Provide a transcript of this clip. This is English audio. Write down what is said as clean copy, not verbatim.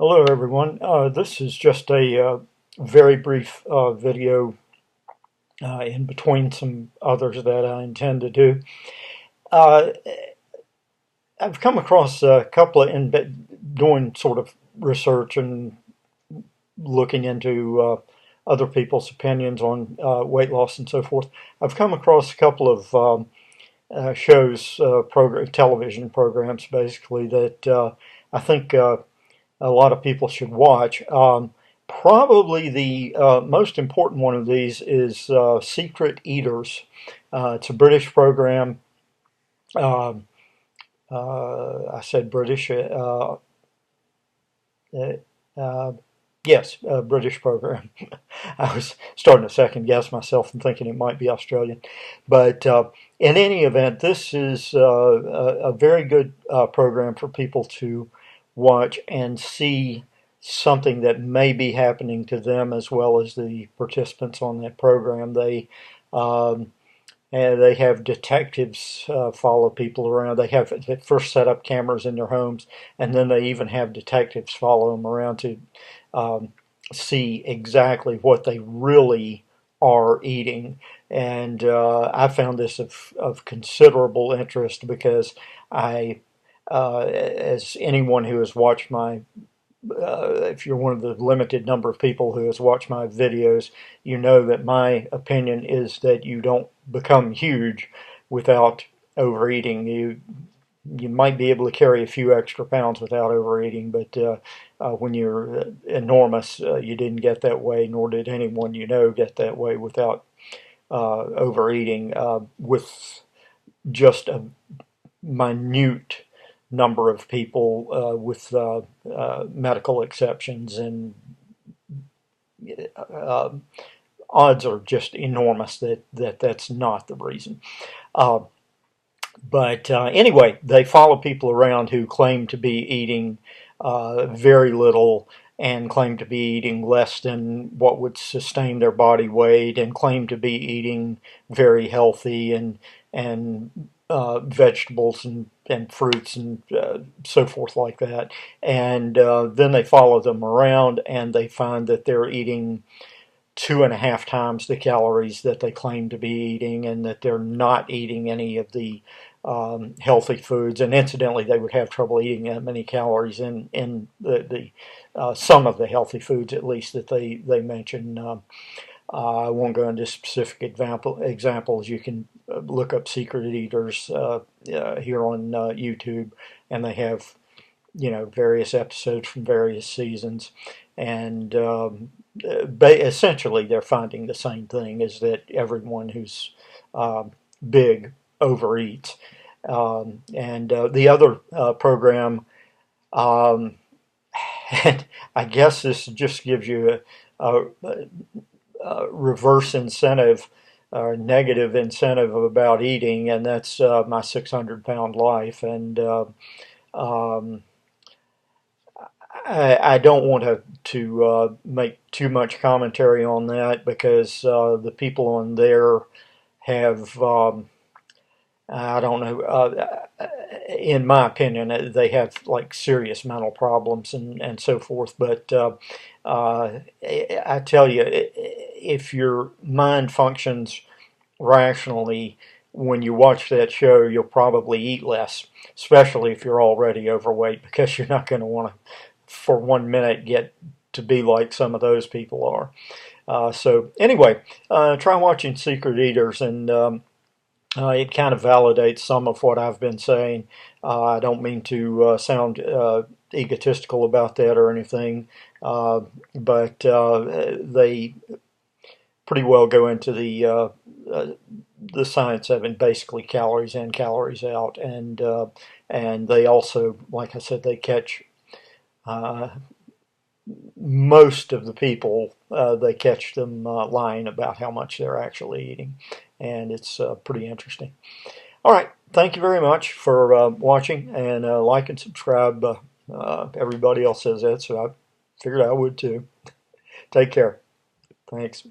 Hello everyone. This is just a very brief video in between some others that I intend to do. Uh, I've come across a couple of, doing sort of research and looking into other people's opinions on weight loss and so forth. I've come across a couple of shows, television programs basically, that I think a lot of people should watch. Probably the most important one of these is Secret Eaters. It's a British program. Um I said British. Uh, uh, yes, a British program. I was starting to second guess myself and thinking it might be Australian. But in any event, this is a very good program for people to watch and see something that may be happening to them as well as the participants on that program. Um, they have detectives follow people around. They have at first set up cameras in their homes, and then they even have detectives follow them around to um, see exactly what they really are eating. And I found this of considerable interest because as anyone who has watched my if you're one of the limited number of people who has watched my videos, you know that my opinion is that you don't become huge without overeating. You might be able to carry a few extra pounds without overeating, but when you're enormous, you didn't get that way, nor did anyone you know get that way without overeating. With just a minute number of people with medical exceptions, and uh, odds are just enormous that's not the reason. Uh, but anyway, they follow people around who claim to be eating very little and claim to be eating less than what would sustain their body weight and claim to be eating very healthy and vegetables and fruits and so forth like that. And then they follow them around and they find that they're eating 2.5 times the calories that they claim to be eating, and that they're not eating any of the healthy foods. And incidentally, they would have trouble eating that many calories in the some of the healthy foods, at least, that they mention. I won't go into specific examples. You can look up Secret Eaters here on YouTube, and they have various episodes from various seasons, and essentially they're finding the same thing: is that everyone who's big overeats. And the other program, um, and I guess this just gives you a reverse incentive or negative incentive about eating, and that's my 600-pound life. And um, I don't want to make too much commentary on that because the people on there have, I don't know, in my opinion, they have like serious mental problems and so forth. But I tell you, if your mind functions rationally, when you watch that show, you'll probably eat less, especially if you're already overweight, because you're not going to want to, for 1 minute, get to be like some of those people are. So anyway, try watching Secret Eaters, and it kind of validates some of what I've been saying. I don't mean to sound egotistical about that or anything, but they pretty well go into the science of it, basically calories in, calories out, and they also, like I said, they catch uh, most of the people. They catch them lying about how much they're actually eating, and it's pretty interesting. All right, thank you very much for watching, and like and subscribe. Everybody else says that, so I figured I would too. Take care. Thanks.